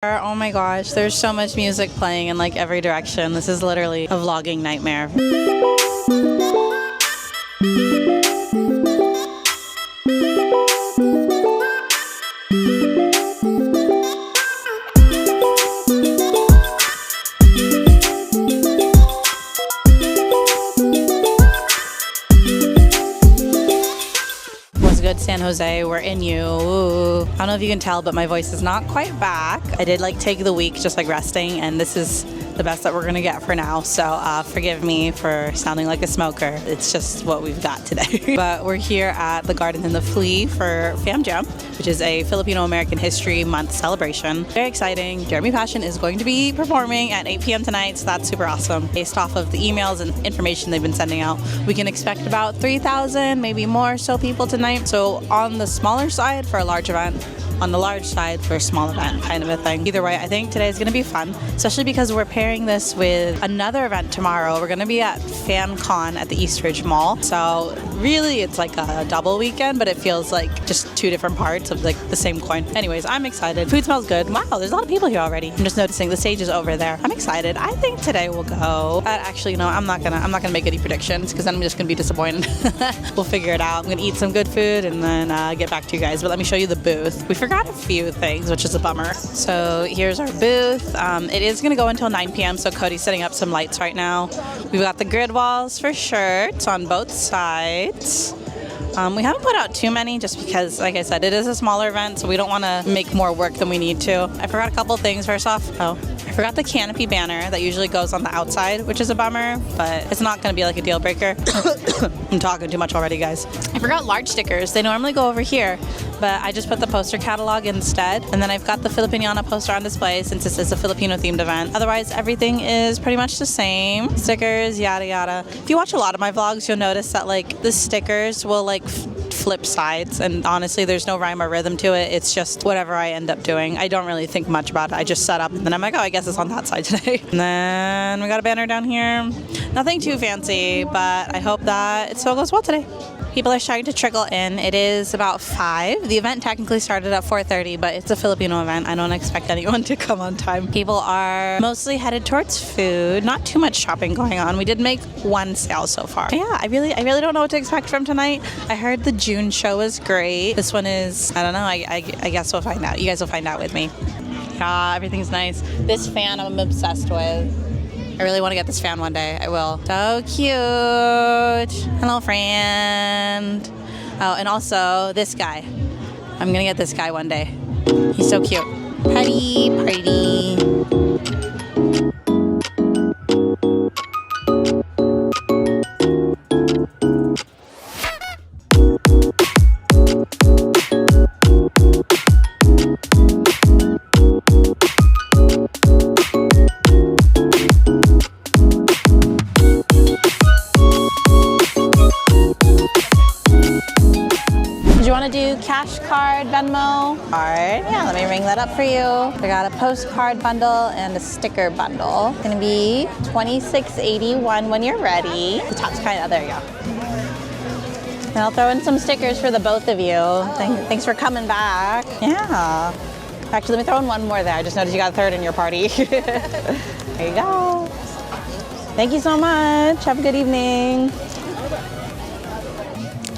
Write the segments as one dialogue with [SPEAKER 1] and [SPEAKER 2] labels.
[SPEAKER 1] Oh my gosh, there's so much music playing in like every direction. This is literally a vlogging nightmare. Good San Jose, we're in you. Ooh. I don't know if you can tell, but my voice is not quite back. I did like take the week just like resting, and this is the best that we're gonna get for now. So forgive me for sounding like a smoker. It's just what we've got today. But we're here at the Garden in the Flea for FAHM, which is a Filipino American History Month celebration. Very exciting. Jeremy Passion is going to be performing at 8 p.m. tonight, so that's super awesome. Based off of the emails and information they've been sending out, we can expect about 3,000, maybe more so people tonight. So on the smaller side for a large event, on the large side for a small event kind of a thing. Either way, I think today is going to be fun, especially because we're pairing this with another event tomorrow. We're going to be at FanCon at the Eastridge Mall. So really it's like a double weekend, but it feels like just two different parts of like the same coin. Anyways, I'm excited. Food smells good. Wow, there's a lot of people here already. I'm just noticing the stage is over there. I'm excited. I think today we'll go. But actually, no, I'm not gonna make any predictions because then I'm just gonna be disappointed. We'll figure it out. I'm gonna eat some good food and then get back to you guys. But let me show you the booth. We forgot a few things, which is a bummer. So here's our booth. It is gonna go until 9 p.m. So Cody's setting up some lights right now. We've got the grid walls for shirts on both sides. We haven't put out too many just because, like I said, it is a smaller event, so we don't want to make more work than we need to. I forgot a couple things. First off, I forgot the canopy banner that usually goes on the outside, which is a bummer, but it's not going to be like a deal breaker. I'm talking too much already, guys. I forgot large stickers. They normally go over here, but I just put the poster catalog instead. And then I've got the Filipiniana poster on display since this is a Filipino themed event. Otherwise, everything is pretty much the same. Stickers, yada yada. If you watch a lot of my vlogs, you'll notice that like the stickers will like flip sides, and honestly there's no rhyme or rhythm to it. It's just whatever I end up doing. I don't really think much about it. I just set up and then I'm like, oh, I guess it's on that side today. And then we got a banner down here. Nothing too fancy, but I hope that it still goes well today. People are starting to trickle in. It is about 5. The event technically started at 4:30, but it's a Filipino event. I don't expect anyone to come on time. People are mostly headed towards food. Not too much shopping going on. We did make one sale so far. But yeah, I really don't know what to expect from tonight. I heard the June show was great. This one is, I don't know. I guess we'll find out. You guys will find out with me. Yeah, everything's nice. This fan I'm obsessed with. I really want to get this fan one day. I will. So cute. Hello, friend. Oh, and also this guy. I'm gonna get this guy one day. He's so cute. Party, party. Do cash card, Venmo, card. Yeah, let me ring that up for you. I got a postcard bundle and a sticker bundle. It's gonna be $26.81 when you're ready. The top's kind of, there you go. And I'll throw in some stickers for the both of you. Thanks for coming back. Yeah. Actually, let me throw in one more there. I just noticed you got a third in your party. There you go. Thank you so much. Have a good evening.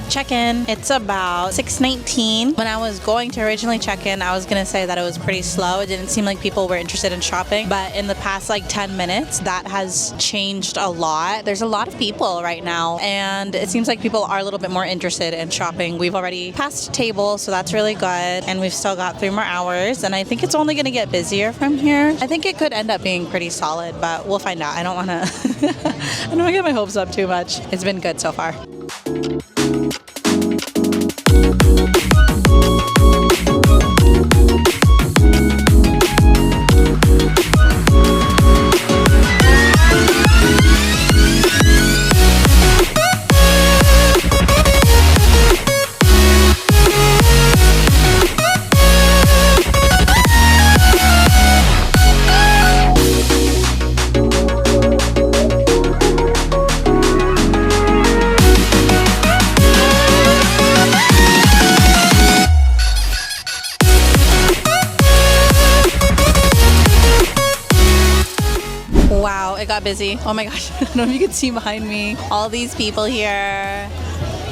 [SPEAKER 1] Check-in. It's about 6:19. When I was going to originally check in, I was gonna say that it was pretty slow. It didn't seem like people were interested in shopping, but in the past like 10 minutes, that has changed a lot. There's a lot of people right now, and it seems like people are a little bit more interested in shopping. We've already passed a table, so that's really good, and we've still got 3 more hours, and I think it's only gonna get busier from here. I think it could end up being pretty solid, but we'll find out. I don't wanna get my hopes up too much. It's been good so far. it got busy. Oh my gosh, I don't know if you can see behind me. All these people here.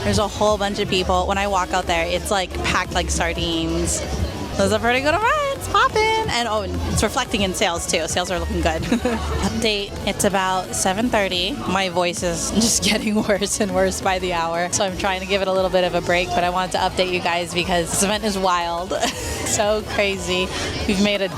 [SPEAKER 1] There's a whole bunch of people. When I walk out there, it's like packed like sardines. It was a pretty good event. It's popping. And oh, it's reflecting in sales too. Sales are looking good. Update, it's about 7:30. My voice is just getting worse and worse by the hour. So I'm trying to give it a little bit of a break, but I wanted to update you guys because this event is wild. So crazy. We've made a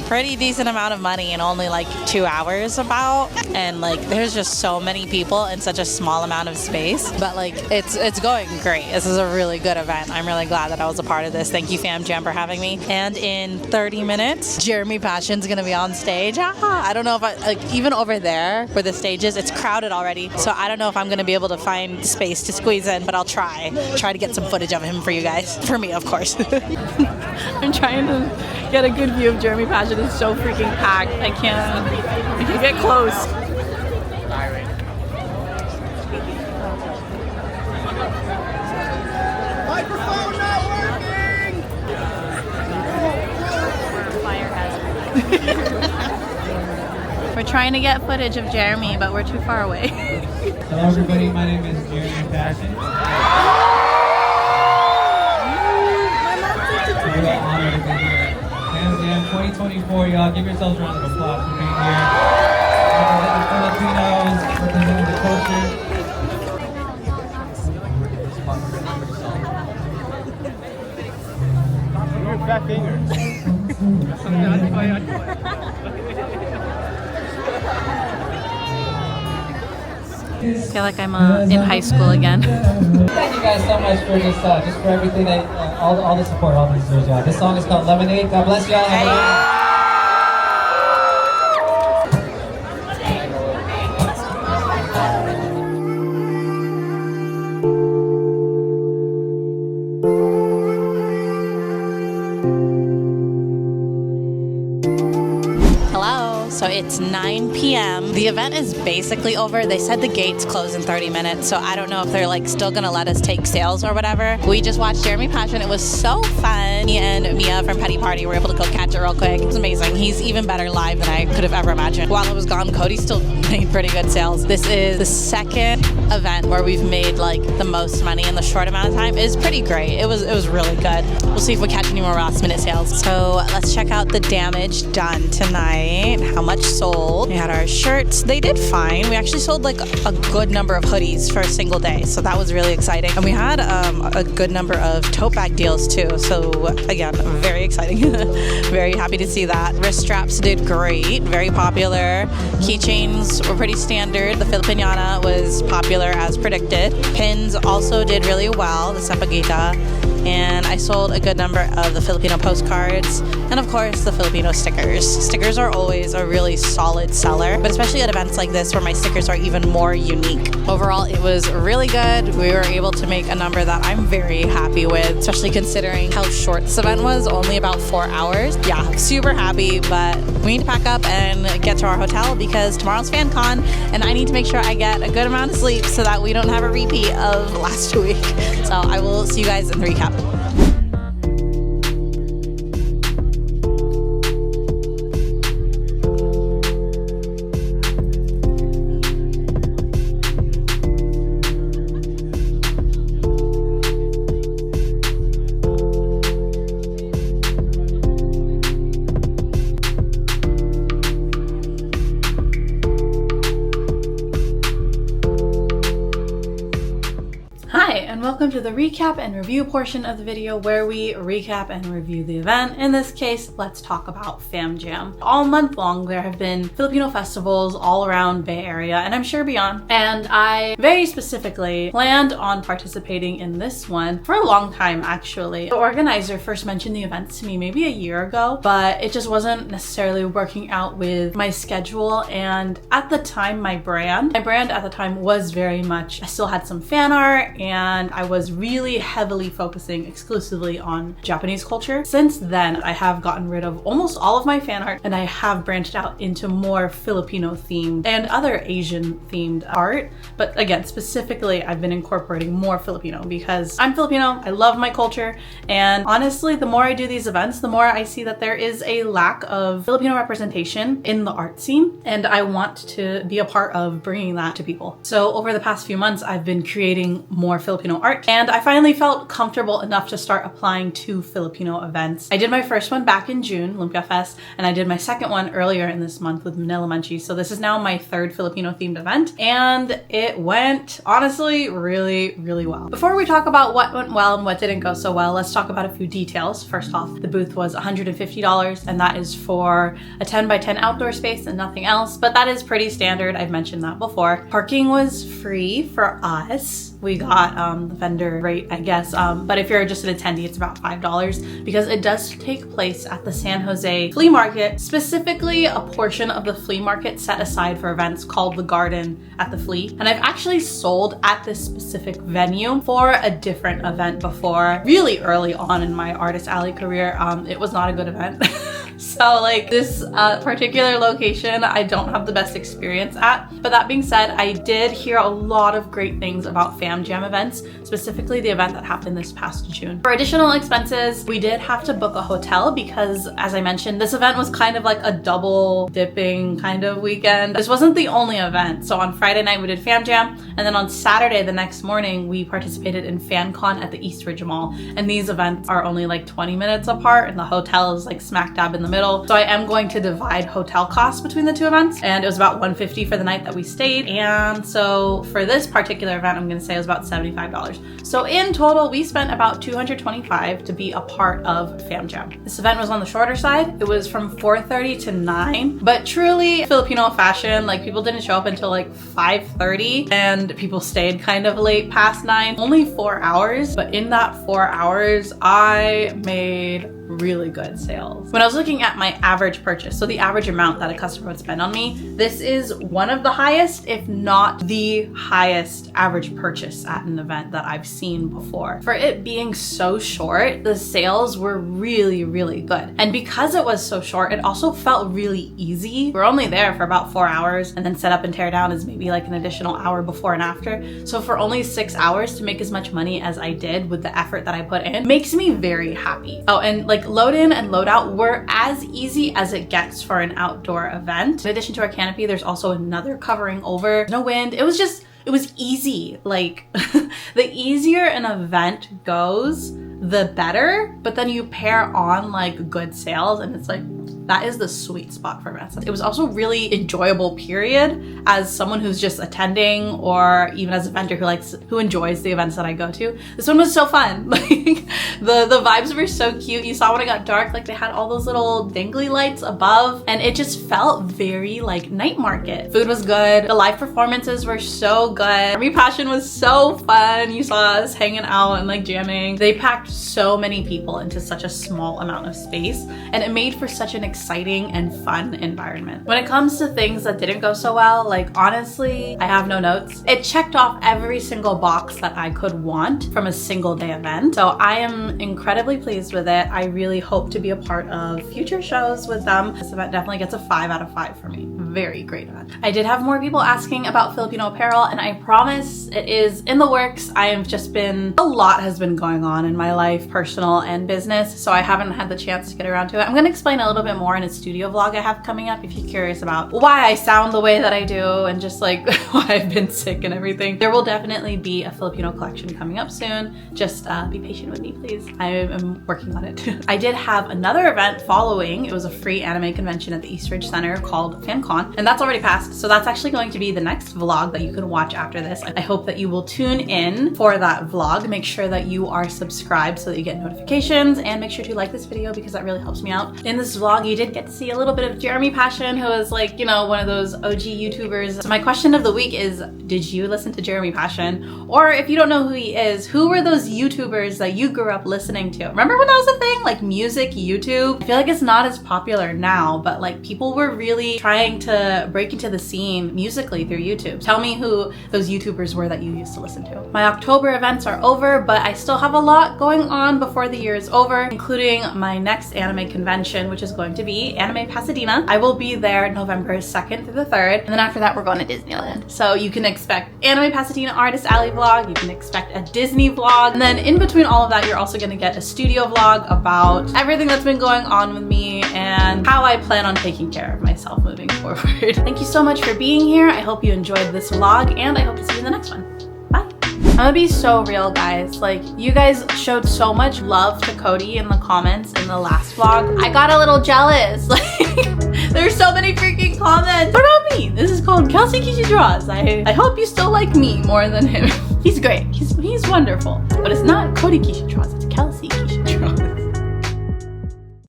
[SPEAKER 1] pretty decent amount of money in only like 2 hours about, and like there's just so many people in such a small amount of space, but like it's going great. This is a really good event. I'm really glad that I was a part of this. Thank you FAHM for having me. And in 30 minutes Jeremy Passion's gonna be on stage. I don't know if I like, even over there where the stage is, it's crowded already, so I don't know if I'm gonna be able to find space to squeeze in, but I'll try to get some footage of him for you guys, for me of course. I'm trying to get a good view of Jeremy Passion. It's so freaking packed. I can't get close.
[SPEAKER 2] Microphone not working!
[SPEAKER 1] Fire hazard. We're trying to get footage of Jeremy, but we're too far away.
[SPEAKER 3] Hello everybody, my name is Jeremy Passion. We're honored to be here. FAHM 2024, y'all give yourselves a round of applause for being here. Representing Filipinos, representing the culture.
[SPEAKER 2] Your fat fingers.
[SPEAKER 1] I feel like I'm in high school again.
[SPEAKER 3] Thank you guys so much for just for everything that all the support, all these years, y'all. This song is called Lemonade. God bless y'all.
[SPEAKER 1] So it's 9 p.m. The event is basically over. They said the gates close in 30 minutes, so I don't know if they're like still gonna let us take sales or whatever. We just watched Jeremy Passion. It was so fun. Me and Mia from Petty Party were able to go catch it real quick. It was amazing. He's even better live than I could have ever imagined. While I was gone, Cody still made pretty good sales. This is the second event where we've made like the most money in the short amount of time. It's pretty great. It was really good. We'll see if we catch any more last minute sales. So let's check out the damage done tonight. How much sold? We had our shirts. They did fine. We actually sold like a good number of hoodies for a single day, so that was really exciting. And we had a good number of tote bag deals too, so again, very exciting. Very happy to see that. Wrist straps did great, very popular. Keychains were pretty standard. The Filipiniana was popular as predicted. Pins also did really well, the Sampaguita. And I sold a good number of the Filipino postcards and of course the Filipino stickers. Stickers are always a really solid seller, but especially at events like this where my stickers are even more unique. Overall, it was really good. We were able to make a number that I'm very happy with, especially considering how short this event was, only about 4 hours. Yeah, super happy, but we need to pack up and get to our hotel because tomorrow's FanCon and I need to make sure I get a good amount of sleep so that we don't have a repeat of last week. So I will see you guys in the recap. Welcome to the recap and review portion of the video where we recap and review the event. In this case, let's talk about FAHM. All month long, there have been Filipino festivals all around Bay Area and I'm sure beyond. And I very specifically planned on participating in this one for a long time, actually. The organizer first mentioned the event to me maybe a year ago, but it just wasn't necessarily working out with my schedule. And at the time, my brand at the time was very much, I still had some fan art and I was really heavily focusing exclusively on Japanese culture. Since then, I have gotten rid of almost all of my fan art, and I have branched out into more Filipino themed and other Asian themed art. But again, specifically, I've been incorporating more Filipino because I'm Filipino, I love my culture, and honestly, the more I do these events, the more I see that there is a lack of Filipino representation in the art scene, and I want to be a part of bringing that to people. So over the past few months, I've been creating more Filipino art, and I finally felt comfortable enough to start applying to Filipino events. I did my first one back in June, Lumpia Fest, and I did my second one earlier in this month with Manila Munchies. So this is now my third Filipino themed event, and it went honestly really, really well. Before we talk about what went well and what didn't go so well, let's talk about a few details. First off, the booth was $150, and that is for a 10 by 10 outdoor space and nothing else, but that is pretty standard. I've mentioned that before. Parking was free for us. We got the vendor rate, I guess, but if you're just an attendee, it's about $5 because it does take place at the San Jose flea market, specifically a portion of the flea market set aside for events called the Garden at the Flea. And I've actually sold at this specific venue for a different event before, really early on in my Artist Alley career. It was not a good event. So like this particular location, I don't have the best experience at. But that being said, I did hear a lot of great things about FAHM Jam events, specifically the event that happened this past June. For additional expenses, we did have to book a hotel because, as I mentioned, this event was kind of like a double dipping kind of weekend. This wasn't the only event. So on Friday night, we did FAHM Jam, and then on Saturday, the next morning, we participated in FanCon at the Eastridge Mall. And these events are only like 20 minutes apart, and the hotel is like smack dab in the middle. So I am going to divide hotel costs between the two events, and it was about $150 for the night that we stayed. And so for this particular event, I'm gonna say it was about $75. So in total, we spent about $225 to be a part of FAHM Jam. This event was on the shorter side. It was from 4:30 to 9, but truly Filipino fashion, like people didn't show up until like 5:30, and people stayed kind of late past 9. Only 4 hours, but in that 4 hours, I made really good sales. When I was looking at my average purchase, so the average amount that a customer would spend on me, this is one of the highest, if not the highest average purchase at an event that I've seen before. For it being so short, the sales were really, really good. And because it was so short, it also felt really easy. We're only there for about 4 hours, and then set up and tear down is maybe like an additional hour before and after. So for only 6 hours to make as much money as I did with the effort that I put in makes me very happy. Oh, and like load in and load out were as easy as it gets for an outdoor event. In addition to our canopy, there's also another covering over. No wind. It was easy. Like the easier an event goes, the better, but then you pair on like good sales, and it's like that is the sweet spot for events. It was also really enjoyable, period, as someone who's just attending, or even as a vendor who enjoys the events that I go to. This one was so fun. Like the vibes were so cute. You saw when it got dark, like they had all those little dangly lights above, and it just felt very like night market. Food was good. The live performances were so good. Army Passion was so fun. You saw us hanging out and like jamming. They packed so many people into such a small amount of space, and it made for such an exciting and fun environment. When it comes to things that didn't go so well, like honestly, I have no notes. It checked off every single box that I could want from a single day event. So I am incredibly pleased with it. I really hope to be a part of future shows with them. This event definitely gets a 5 out of 5 for me. Very great event. I did have more people asking about Filipino apparel, and I promise it is in the works. A lot has been going on in my life, personal and business, so I haven't had the chance to get around to it. I'm gonna explain a little bit more in a studio vlog I have coming up if you're curious about why I sound the way that I do and just like why I've been sick and everything. There will definitely be a Filipino collection coming up soon. Just be patient with me, please. I am working on it. I did have another event following. It was a free anime convention at the Eastridge Center called FanCon, and that's already passed. So that's actually going to be the next vlog that you can watch after this. I hope that you will tune in for that vlog. Make sure that you are subscribed so that you get notifications, and make sure to like this video because that really helps me out. In this vlog, you did get to see a little bit of Jeremy Passion, who is like, you know, one of those OG YouTubers. So my question of the week is, did you listen to Jeremy Passion? Or if you don't know who he is, who were those YouTubers that you grew up listening to? Remember when that was a thing? Like music YouTube? I feel like it's not as popular now, but like people were really trying to break into the scene musically through YouTube. Tell me who those YouTubers were that you used to listen to. My October events are over, but I still have a lot going on before the year is over, including my next anime convention, which is going to be Anime Pasadena. I will be there November 2nd through the 3rd, and then after that we're going to Disneyland. So you can expect Anime Pasadena Artist Alley vlog, you can expect a Disney vlog, and then in between all of that you're also going to get a studio vlog about everything that's been going on with me and how I plan on taking care of myself moving forward. Thank you so much for being here. I hope you enjoyed this vlog, and I hope to see you in the next one. Bye. I'm gonna be so real, guys. Like, you guys showed so much love to Cody in the comments in the last vlog. I got a little jealous. Like, there's so many freaking comments. What about me? This is called Kelsey Kishi Draws. I hope you still like me more than him. He's great. He's wonderful. But it's not Cody Kishi Draws, it's Kelsey Kishi.